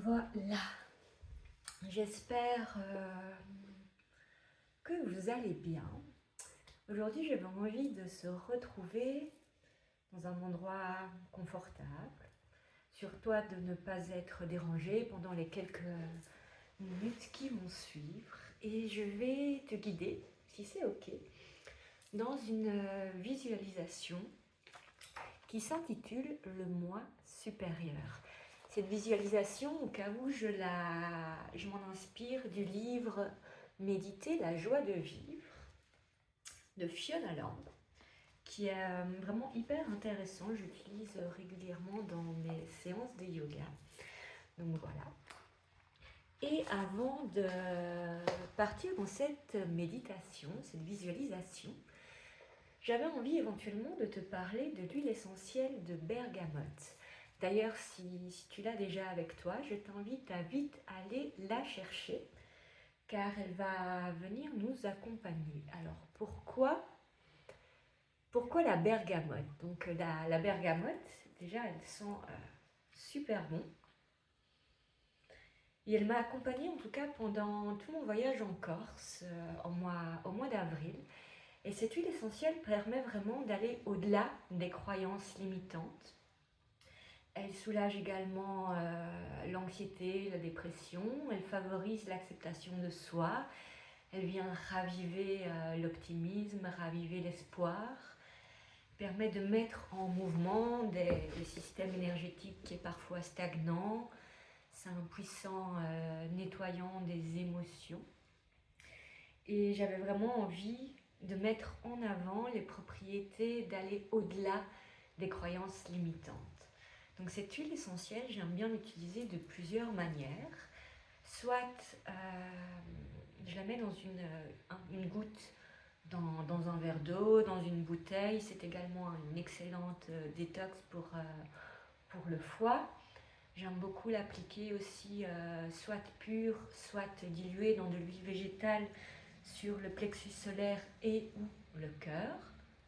Voilà, j'espère que vous allez bien. Aujourd'hui, j'avais envie de se retrouver dans un endroit confortable, sur toi de ne pas être dérangé pendant les quelques minutes qui vont suivre. Et je vais te guider, si c'est OK, dans une visualisation qui s'intitule « Le moi supérieur ». Cette visualisation, au cas où je m'en inspire du livre « Méditer, la joie de vivre » de Fiona Lamb, qui est vraiment hyper intéressant. J'utilise régulièrement dans mes séances de yoga. Donc voilà. Et avant de partir dans cette méditation, cette visualisation, j'avais envie éventuellement de te parler de l'huile essentielle de bergamote. D'ailleurs, si tu l'as déjà avec toi, je t'invite à vite aller la chercher, car elle va venir nous accompagner. Alors, pourquoi la bergamote? Donc, la bergamote, déjà, elle sent super bon. Et elle m'a accompagnée, en tout cas, pendant tout mon voyage en Corse, au mois d'avril. Et cette huile essentielle permet vraiment d'aller au-delà des croyances limitantes. Elle soulage également l'anxiété, la dépression, elle favorise l'acceptation de soi, elle vient raviver l'optimisme, raviver l'espoir, permet de mettre en mouvement le système énergétique qui est parfois stagnant. C'est un puissant nettoyant des émotions. Et j'avais vraiment envie de mettre en avant les propriétés d'aller au-delà des croyances limitantes. Donc cette huile essentielle, j'aime bien l'utiliser de plusieurs manières. Soit je la mets dans une goutte dans un verre d'eau, dans une bouteille. C'est également une excellente détox pour le foie. J'aime beaucoup l'appliquer aussi soit pure, soit diluée dans de l'huile végétale sur le plexus solaire et ou le cœur.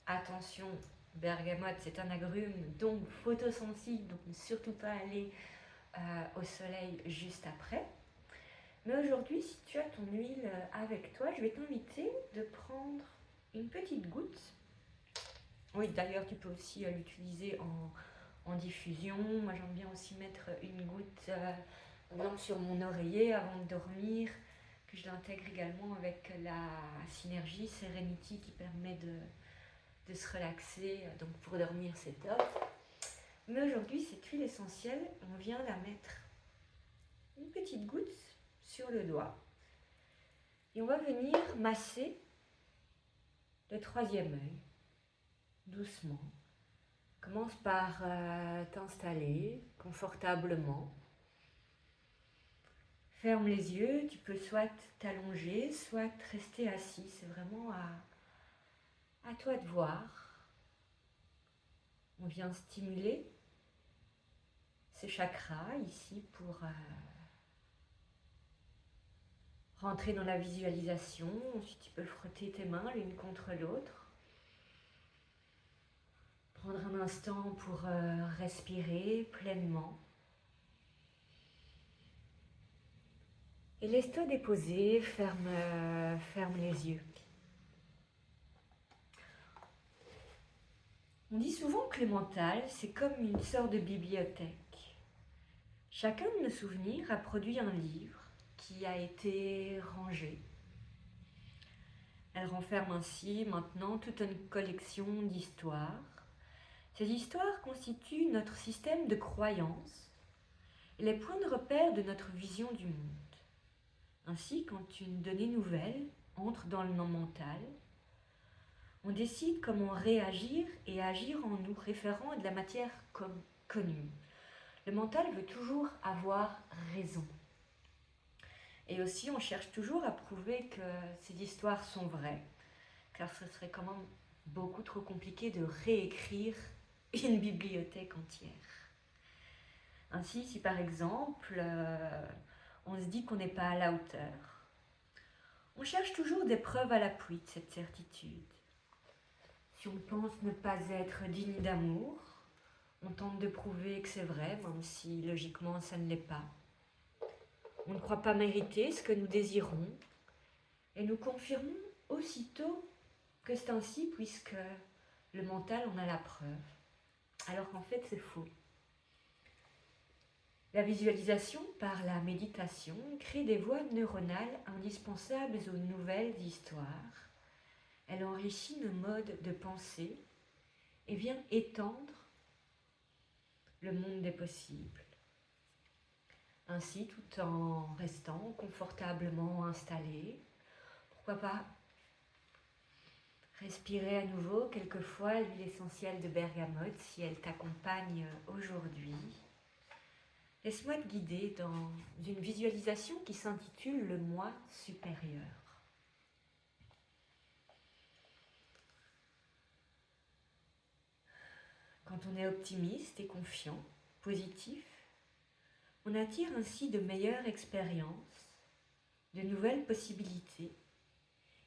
Attention, bergamote, c'est un agrume, donc photosensible, donc ne surtout pas aller au soleil juste après. Mais aujourd'hui, si tu as ton huile avec toi, je vais t'inviter de prendre une petite goutte. Oui, d'ailleurs, tu peux aussi l'utiliser en diffusion. Moi, j'aime bien aussi mettre une goutte sur mon oreiller avant de dormir, que je l'intègre également avec la Synergie Serenity qui permet de se relaxer. Donc pour dormir, c'est top. Mais aujourd'hui, cette huile essentielle, on vient la mettre une petite goutte sur le doigt. Et on va venir masser le troisième œil, doucement. Commence par t'installer confortablement. Ferme les yeux, tu peux soit t'allonger, soit rester assis. C'est vraiment à toi de voir. On vient stimuler ces chakras ici pour rentrer dans la visualisation. Ensuite, tu peux frotter tes mains l'une contre l'autre. Prendre un instant pour respirer pleinement. Et laisse-toi déposer, ferme les yeux. On dit souvent que le mental, c'est comme une sorte de bibliothèque. Chacun de nos souvenirs a produit un livre qui a été rangé. Elle renferme ainsi maintenant toute une collection d'histoires. Ces histoires constituent notre système de croyances et les points de repère de notre vision du monde. Ainsi, quand une donnée nouvelle entre dans le mental, on décide comment réagir et agir en nous référant à de la matière connue. Le mental veut toujours avoir raison. Et aussi, on cherche toujours à prouver que ces histoires sont vraies, car ce serait quand même beaucoup trop compliqué de réécrire une bibliothèque entière. Ainsi, si par exemple, on se dit qu'on n'est pas à la hauteur, on cherche toujours des preuves à l'appui de cette certitude. Si on pense ne pas être digne d'amour, on tente de prouver que c'est vrai, même si logiquement ça ne l'est pas. On ne croit pas mériter ce que nous désirons et nous confirmons aussitôt que c'est ainsi puisque le mental en a la preuve, alors qu'en fait c'est faux. La visualisation par la méditation crée des voies neuronales indispensables aux nouvelles histoires. Elle enrichit nos modes de pensée et vient étendre le monde des possibles. Ainsi, tout en restant confortablement installé, pourquoi pas respirer à nouveau quelquefois l'huile essentielle de bergamote si elle t'accompagne aujourd'hui. Laisse-moi te guider dans une visualisation qui s'intitule le moi supérieur. Quand on est optimiste et confiant, positif, on attire ainsi de meilleures expériences, de nouvelles possibilités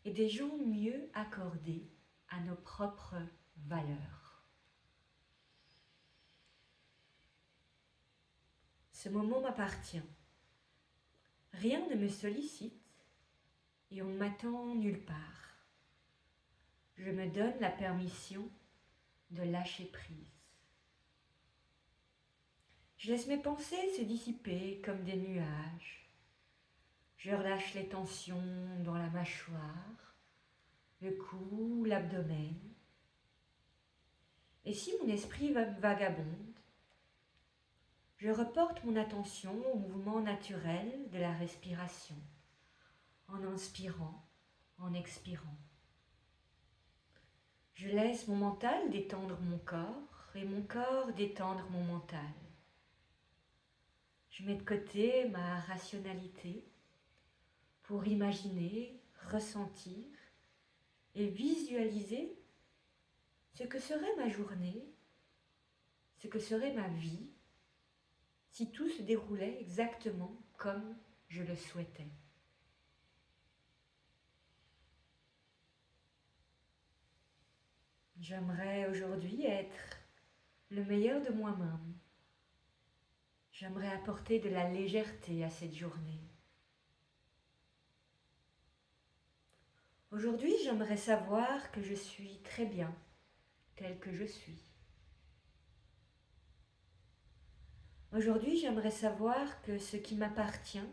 et des gens mieux accordés à nos propres valeurs. Ce moment m'appartient. Rien ne me sollicite et on ne m'attend nulle part. Je me donne la permission de lâcher prise. Je laisse mes pensées se dissiper comme des nuages. Je relâche les tensions dans la mâchoire, le cou, l'abdomen. Et si mon esprit vagabonde, je reporte mon attention au mouvement naturel de la respiration, en inspirant, en expirant. Je laisse mon mental détendre mon corps et mon corps détendre mon mental. Je mets de côté ma rationalité pour imaginer, ressentir et visualiser ce que serait ma journée, ce que serait ma vie, si tout se déroulait exactement comme je le souhaitais. J'aimerais aujourd'hui être le meilleur de moi-même. J'aimerais apporter de la légèreté à cette journée. Aujourd'hui, j'aimerais savoir que je suis très bien, tel que je suis. Aujourd'hui, j'aimerais savoir que ce qui m'appartient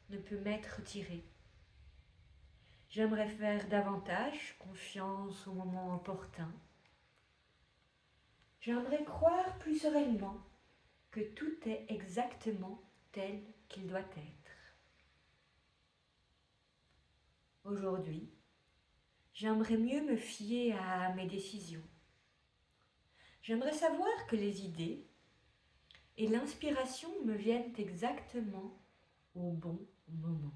ne peut m'être retiré. J'aimerais faire davantage confiance au moment opportun. J'aimerais croire plus sereinement que tout est exactement tel qu'il doit être. Aujourd'hui, j'aimerais mieux me fier à mes décisions. J'aimerais savoir que les idées et l'inspiration me viennent exactement au bon moment.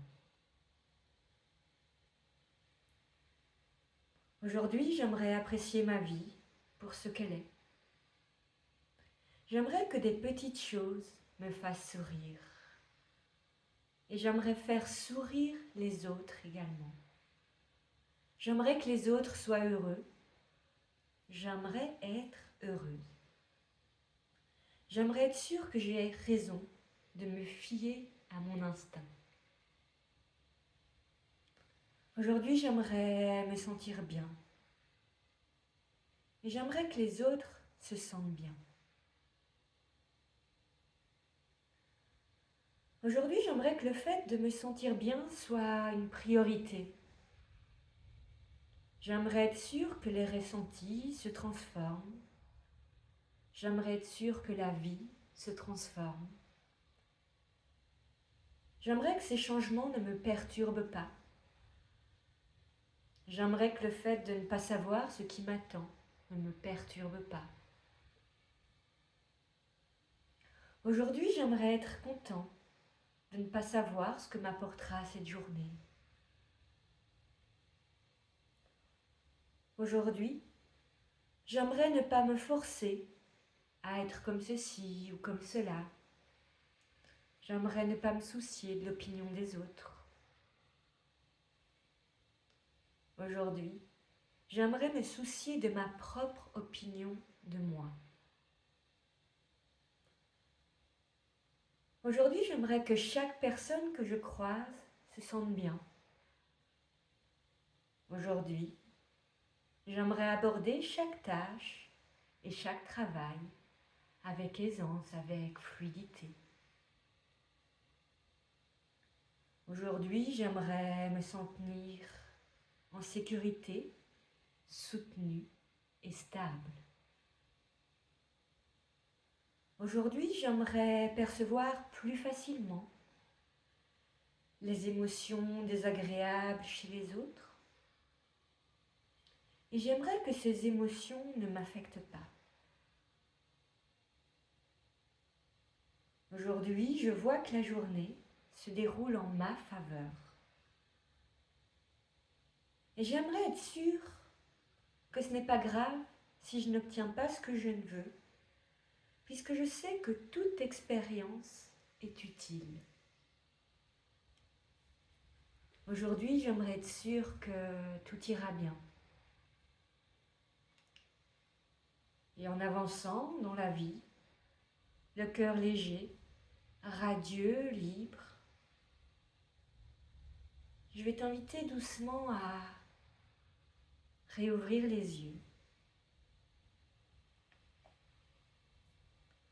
Aujourd'hui, j'aimerais apprécier ma vie pour ce qu'elle est. J'aimerais que des petites choses me fassent sourire. Et j'aimerais faire sourire les autres également. J'aimerais que les autres soient heureux. J'aimerais être heureuse. J'aimerais être sûre que j'ai raison de me fier à mon instinct. Aujourd'hui, j'aimerais me sentir bien. Et j'aimerais que les autres se sentent bien. Aujourd'hui, j'aimerais que le fait de me sentir bien soit une priorité. J'aimerais être sûre que les ressentis se transforment. J'aimerais être sûre que la vie se transforme. J'aimerais que ces changements ne me perturbent pas. J'aimerais que le fait de ne pas savoir ce qui m'attend ne me perturbe pas. Aujourd'hui, j'aimerais être content de ne pas savoir ce que m'apportera cette journée. Aujourd'hui, j'aimerais ne pas me forcer à être comme ceci ou comme cela. J'aimerais ne pas me soucier de l'opinion des autres. Aujourd'hui, j'aimerais me soucier de ma propre opinion de moi. Aujourd'hui, j'aimerais que chaque personne que je croise se sente bien. Aujourd'hui, j'aimerais aborder chaque tâche et chaque travail avec aisance, avec fluidité. Aujourd'hui, j'aimerais me sentir en sécurité, soutenue et stable. Aujourd'hui, j'aimerais percevoir plus facilement les émotions désagréables chez les autres. Et j'aimerais que ces émotions ne m'affectent pas. Aujourd'hui, je vois que la journée se déroule en ma faveur. Et j'aimerais être sûre que ce n'est pas grave si je n'obtiens pas ce que je ne veux, puisque je sais que toute expérience est utile. Aujourd'hui, j'aimerais être sûre que tout ira bien. Et en avançant dans la vie, le cœur léger, radieux, libre, je vais t'inviter doucement à réouvrir les yeux,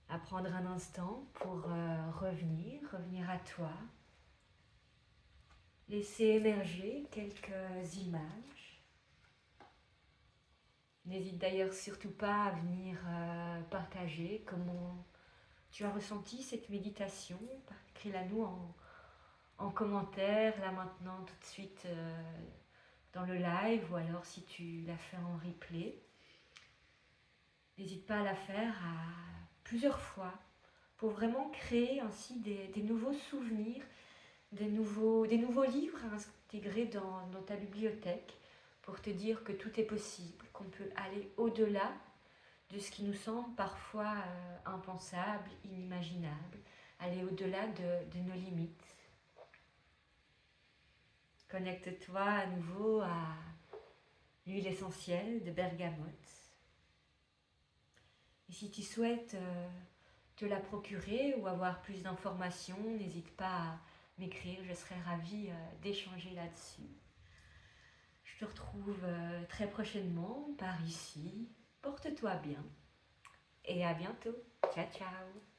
à prendre un instant pour revenir à toi, laisser émerger quelques images. N'hésite d'ailleurs surtout pas à venir partager comment tu as ressenti cette méditation. Écris-la nous en commentaire, là maintenant, tout de suite dans le live, ou alors si tu l'as fait en replay. N'hésite pas à la faire plusieurs fois pour vraiment créer ainsi des nouveaux souvenirs, des nouveaux livres à intégrer dans ta bibliothèque pour te dire que tout est possible, qu'on peut aller au-delà de ce qui nous semble parfois impensable, inimaginable, aller au-delà de nos limites. Connecte-toi à nouveau à l'huile essentielle de bergamote. Et si tu souhaites te la procurer ou avoir plus d'informations, n'hésite pas à m'écrire, je serai ravie d'échanger là-dessus. Je te retrouve très prochainement par ici. Porte-toi bien et à bientôt. Ciao, ciao.